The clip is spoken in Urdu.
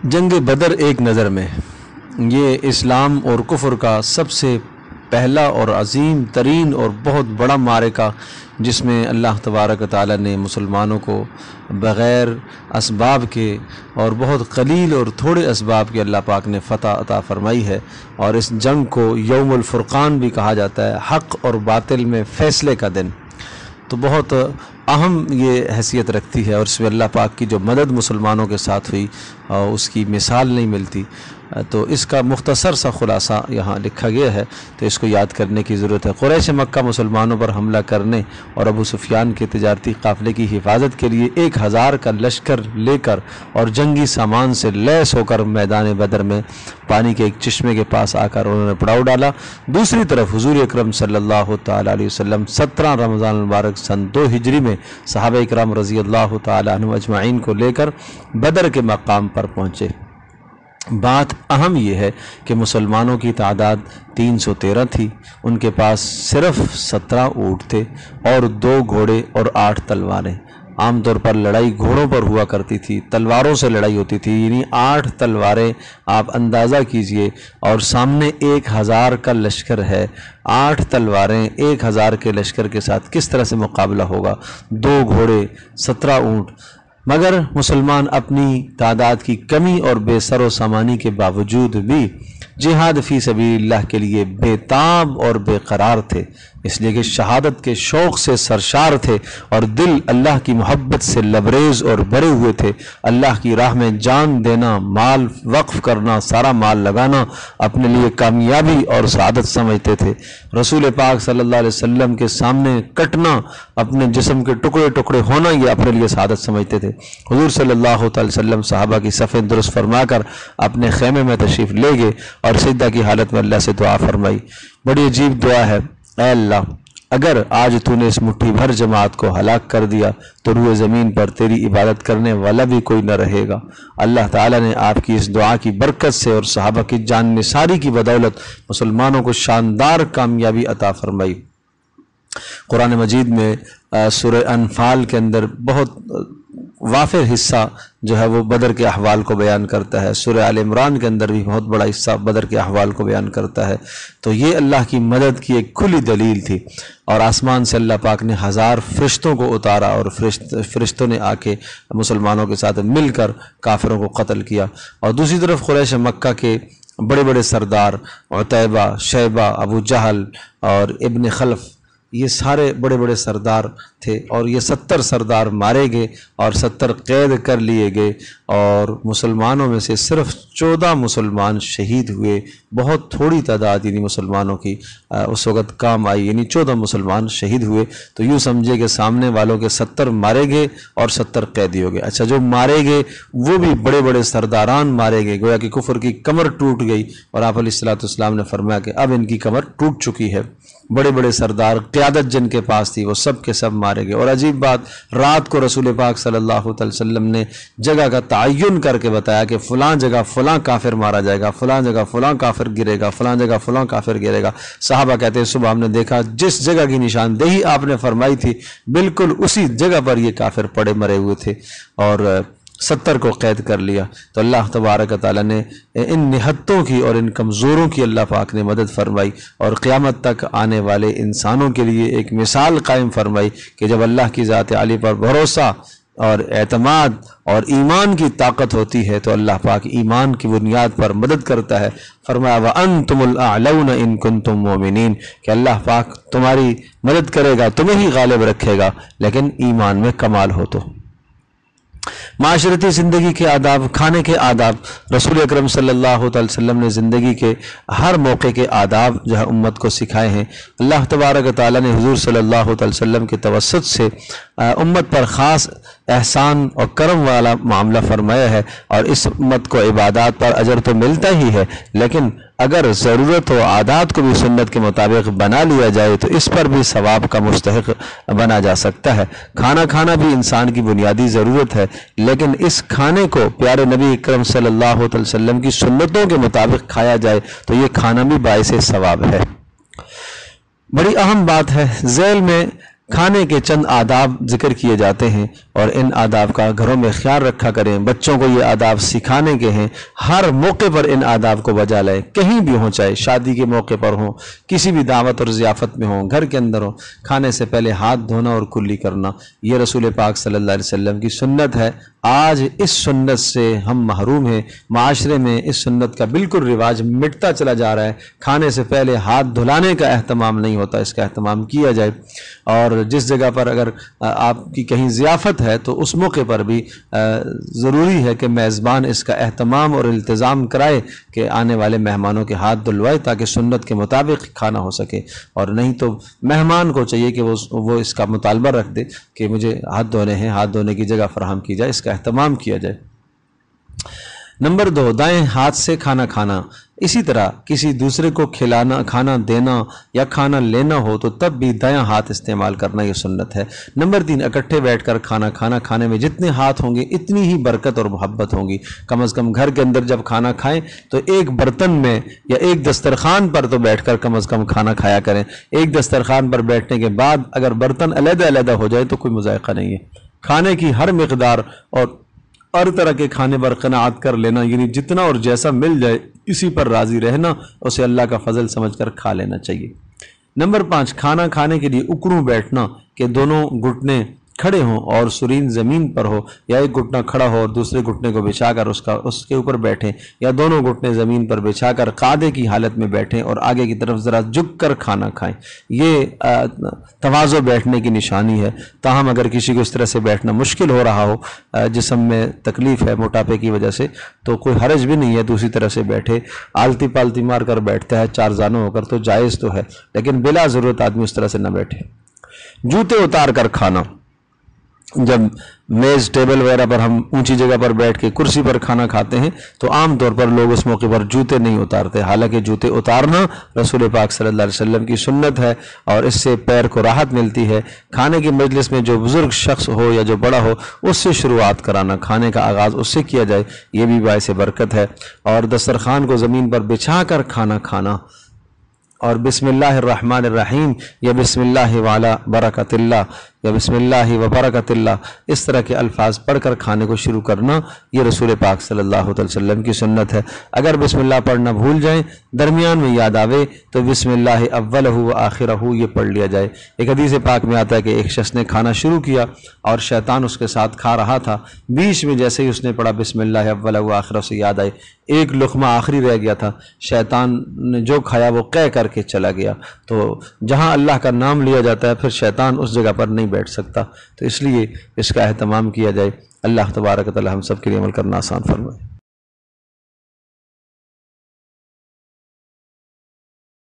جنگ بدر ایک نظر میں یہ اسلام اور کفر کا سب سے پہلا اور عظیم ترین اور بہت بڑا معرکہ، جس میں اللہ تبارک و تعالیٰ نے مسلمانوں کو بغیر اسباب کے اور بہت قلیل اور تھوڑے اسباب کے اللہ پاک نے فتح عطا فرمائی ہے، اور اس جنگ کو یوم الفرقان بھی کہا جاتا ہے، حق اور باطل میں فیصلے کا دن۔ تو بہت اہم یہ حیثیت رکھتی ہے، اور اس میں اللہ پاک کی جو مدد مسلمانوں کے ساتھ ہوئی اس کی مثال نہیں ملتی۔ تو اس کا مختصر سا خلاصہ یہاں لکھا گیا ہے، تو اس کو یاد کرنے کی ضرورت ہے۔ قریش مکہ مسلمانوں پر حملہ کرنے اور ابو سفیان کے تجارتی قافلے کی حفاظت کے لیے 1000 کا لشکر لے کر اور جنگی سامان سے لیس ہو کر میدان بدر میں پانی کے ایک چشمے کے پاس آ کر انہوں نے پڑاؤ ڈالا۔ دوسری طرف حضور اکرم صلی اللہ تعالیٰ علیہ وسلم 17 رمضان المبارک سن 2 ہجری میں صحابہ اکرام رضی اللہ تعالیٰ عنہ اجمعین کو لے کر بدر کے مقام پر پہنچے۔ بات اہم یہ ہے کہ مسلمانوں کی تعداد 313 تھی، ان کے پاس صرف 17 اونٹ تھے اور 2 گھوڑے اور 8 تلواریں۔ عام طور پر لڑائی گھوڑوں پر ہوا کرتی تھی، تلواروں سے لڑائی ہوتی تھی، یعنی 8 تلواریں آپ اندازہ کیجئے، اور سامنے 1000 کا لشکر ہے۔ 8 تلواریں 1000 کے لشکر کے ساتھ کس طرح سے مقابلہ ہوگا؟ 2 گھوڑے، 17 اونٹ۔ مگر مسلمان اپنی تعداد کی کمی اور بے سر و سامانی کے باوجود بھی جہاد فی سبیل اللہ کے لیے بے تاب اور بے قرار تھے، اس لیے کہ شہادت کے شوق سے سرشار تھے اور دل اللہ کی محبت سے لبریز اور بھرے ہوئے تھے۔ اللہ کی راہ میں جان دینا، مال وقف کرنا، سارا مال لگانا اپنے لیے کامیابی اور سعادت سمجھتے تھے۔ رسول پاک صلی اللہ علیہ وسلم کے سامنے کٹنا، اپنے جسم کے ٹکڑے ٹکڑے ہونا، یہ اپنے لیے سعادت سمجھتے تھے۔ حضور صلی اللہ تعالی وسلم صحابہ کی صفیں درست فرما کر اپنے خیمے میں تشریف لے گئے اور سجدہ کی حالت میں اللہ سے دعا فرمائی۔ بڑی عجیب دعا ہے، اے اللہ، اگر آج تو نے اس مٹھی بھر جماعت کو ہلاک کر دیا تو روئے زمین پر تیری عبادت کرنے والا بھی کوئی نہ رہے گا۔ اللہ تعالیٰ نے آپ کی اس دعا کی برکت سے اور صحابہ کی جان نثاری کی بدولت مسلمانوں کو شاندار کامیابی عطا فرمائی۔ قرآن مجید میں سورہ انفال کے اندر بہت وافر حصہ جو ہے وہ بدر کے احوال کو بیان کرتا ہے۔ سورہ آل عمران کے اندر بھی بہت بڑا حصہ بدر کے احوال کو بیان کرتا ہے۔ تو یہ اللہ کی مدد کی ایک کھلی دلیل تھی، اور آسمان سے اللہ پاک نے 1000 فرشتوں کو اتارا، اور فرشتوں نے آ کے مسلمانوں کے ساتھ مل کر کافروں کو قتل کیا۔ اور دوسری طرف قریش مکہ کے بڑے بڑے سردار عتیبہ، شیبہ، ابو جہل اور ابن خلف، یہ سارے بڑے بڑے سردار تھے، اور یہ 70 سردار مارے گئے اور 70 قید کر لیے گئے، اور مسلمانوں میں سے صرف 14 مسلمان شہید ہوئے۔ بہت تھوڑی تعداد یعنی مسلمانوں کی اس وقت کام آئی، یعنی 14 مسلمان شہید ہوئے۔ تو یوں سمجھے کہ سامنے والوں کے 70 مارے گئے اور 70 قیدی ہو گئے۔ اچھا، جو مارے گئے وہ بھی بڑے بڑے سرداران مارے گئے، گویا کہ کفر کی کمر ٹوٹ گئی، اور آپ علیہ السلام نے فرمایا کہ اب ان کی کمر ٹوٹ چکی ہے۔ بڑے بڑے سردار، قیادت جن کے پاس تھی، وہ سب کے سب مارے گئے۔ اور عجیب بات، رات کو رسول پاک صلی اللہ علیہ وسلم نے جگہ کا تعین کر کے بتایا کہ فلاں جگہ فلاں کافر مارا جائے گا، فلاں جگہ فلاں کافر گرے گا، فلاں جگہ فلاں کافر گرے گا۔ صحابہ کہتے ہیں صبح ہم نے دیکھا جس جگہ کی نشاندہی آپ نے فرمائی تھی بالکل اسی جگہ پر یہ کافر پڑے مرے ہوئے تھے، اور 70 کو قید کر لیا۔ تو اللہ تبارک و تعالیٰ نے ان نہتوں کی اور ان کمزوروں کی اللہ پاک نے مدد فرمائی، اور قیامت تک آنے والے انسانوں کے لیے ایک مثال قائم فرمائی کہ جب اللہ کی ذات عالی پر بھروسہ اور اعتماد اور ایمان کی طاقت ہوتی ہے تو اللہ پاک ایمان کی بنیاد پر مدد کرتا ہے۔ فرمایا وَأَنْتُمُ الْأَعْلَوْنَ إِن كُنتُم مُؤْمِنِينَ، کہ اللہ پاک تمہاری مدد کرے گا، تمہیں ہی غالب رکھے گا، لیکن ایمان میں کمال ہو تو۔ معاشرتی زندگی کے آداب، کھانے کے آداب، رسول اکرم صلی اللہ علیہ وسلم نے زندگی کے ہر موقع کے آداب جو ہے امت کو سکھائے ہیں۔ اللہ تبارک و تعالیٰ نے حضور صلی اللہ علیہ وسلم کے توسط سے امت پر خاص احسان اور کرم والا معاملہ فرمایا ہے، اور اس امت کو عبادات پر اجر تو ملتا ہی ہے، لیکن اگر ضرورت ہو عادات کو بھی سنت کے مطابق بنا لیا جائے تو اس پر بھی ثواب کا مستحق بنا جا سکتا ہے۔ کھانا کھانا بھی انسان کی بنیادی ضرورت ہے، لیکن اس کھانے کو پیارے نبی اکرم صلی اللہ علیہ وسلم کی سنتوں کے مطابق کھایا جائے تو یہ کھانا بھی باعث ثواب ہے۔ بڑی اہم بات ہے، ذیل میں کھانے کے چند آداب ذکر کیے جاتے ہیں اور ان آداب کا گھروں میں خیال رکھا کریں۔ بچوں کو یہ آداب سکھانے کے ہیں، ہر موقع پر ان آداب کو بجا لائیں، کہیں بھی ہوں، چاہے شادی کے موقع پر ہوں، کسی بھی دعوت اور ضیافت میں ہوں، گھر کے اندر ہوں، کھانے سے پہلے ہاتھ دھونا اور کلی کرنا یہ رسول پاک صلی اللہ علیہ وسلم کی سنت ہے۔ آج اس سنت سے ہم محروم ہیں، معاشرے میں اس سنت کا بالکل رواج مٹتا چلا جا رہا ہے۔ کھانے سے پہلے ہاتھ دھلانے کا اہتمام نہیں ہوتا، اس کا اہتمام کیا جائے۔ اور جس جگہ پر اگر آپ کی کہیں ضیافت ہے تو اس موقع پر بھی ضروری ہے کہ میزبان اس کا اہتمام اور التزام کرائے کہ آنے والے مہمانوں کے ہاتھ دھلوائے تاکہ سنت کے مطابق کھانا ہو سکے، اور نہیں تو مہمان کو چاہیے کہ وہ اس کا مطالبہ رکھ دے کہ مجھے ہاتھ دھونے ہیں، ہاتھ دھونے کی جگہ فراہم کی جائے، اس کا اہتمام کیا جائے۔ نمبر 2، دائیں ہاتھ سے کھانا کھانا۔ اسی طرح کسی دوسرے کو کھانا دینا یا کھانا لینا ہو تو تب بھی دایاں ہاتھ استعمال کرنا یہ سنت ہے۔ نمبر 3، اکٹھے بیٹھ کر کھانے میں جتنے ہاتھ ہوں گے اتنی ہی برکت اور محبت ہوں گی۔ کم از کم گھر کے اندر جب کھانا کھائیں تو ایک برتن میں یا ایک دسترخوان پر تو بیٹھ کر کم از کم کھانا کھایا کریں۔ ایک دسترخوان پر بیٹھنے کے بعد اگر برتن علیحدہ علیحدہ ہو جائے تو کوئی مذائقہ نہیں ہے۔ کھانے کی ہر مقدار اور ہر طرح کے کھانے پر قناعت کر لینا، یعنی جتنا اور جیسا مل جائے اسی پر راضی رہنا، اسے اللہ کا فضل سمجھ کر کھا لینا چاہیے۔ نمبر 5، کھانا کھانے کے لیے اکڑوں بیٹھنا، کہ دونوں گھٹنے کھڑے ہوں اور سرین زمین پر ہو، یا ایک گھٹنا کھڑا ہو اور دوسرے گھٹنے کو بچھا کر اس کے اوپر بیٹھیں، یا دونوں گھٹنے زمین پر بچھا کر قاعدے کی حالت میں بیٹھیں اور آگے کی طرف ذرا جھک کر کھانا کھائیں۔ یہ تواضع بیٹھنے کی نشانی ہے۔ تاہم اگر کسی کو اس طرح سے بیٹھنا مشکل ہو رہا ہو، جسم میں تکلیف ہے موٹاپے کی وجہ سے، تو کوئی حرج بھی نہیں ہے، دوسری طرح سے بیٹھے، آلتی پالتی مار کر بیٹھتا ہے چار زانوں ہو کر تو جائز تو ہے، لیکن بلا ضرورت آدمی اس طرح سے نہ بیٹھے۔ جوتے اتار کر کھانا، جب میز ٹیبل وغیرہ پر ہم اونچی جگہ پر بیٹھ کے کرسی پر کھانا کھاتے ہیں تو عام طور پر لوگ اس موقع پر جوتے نہیں اتارتے، حالانکہ جوتے اتارنا رسول پاک صلی اللہ علیہ وسلم کی سنت ہے اور اس سے پیر کو راحت ملتی ہے۔ کھانے کی مجلس میں جو بزرگ شخص ہو یا جو بڑا ہو اس سے شروعات کرانا، کھانے کا آغاز اس سے کیا جائے، یہ بھی باعث برکت ہے۔ اور دسترخوان کو زمین پر بچھا کر کھانا کھانا اور بسم اللہ الرحمن الرحیم یا بسم اللہ وعلی برکت اللہ یا بسم اللہ وبرکت اللہ، اس طرح کے الفاظ پڑھ کر کھانے کو شروع کرنا یہ رسول پاک صلی اللہ علیہ وسلم کی سنت ہے۔ اگر بسم اللہ پڑھنا بھول جائیں، درمیان میں یاد آوے تو بسم اللہ اولہ و آخرہ یہ پڑھ لیا جائے۔ ایک حدیث پاک میں آتا ہے کہ ایک شخص نے کھانا شروع کیا اور شیطان اس کے ساتھ کھا رہا تھا، بیچ میں جیسے ہی اس نے پڑھا بسم اللہ اولہ و آخرہ سے یاد آئے، ایک لقمہ آخری رہ گیا تھا، شیطان نے جو کھایا وہ قے کر کے چلا گیا۔ تو جہاں اللہ کا نام لیا جاتا ہے پھر شیطان اس جگہ پر نہیں بیٹھ سکتا، تو اس لیے اس کا اہتمام کیا جائے۔ اللہ تبارک و تعالی ہم سب کے لیے عمل کرنا آسان فرمائے۔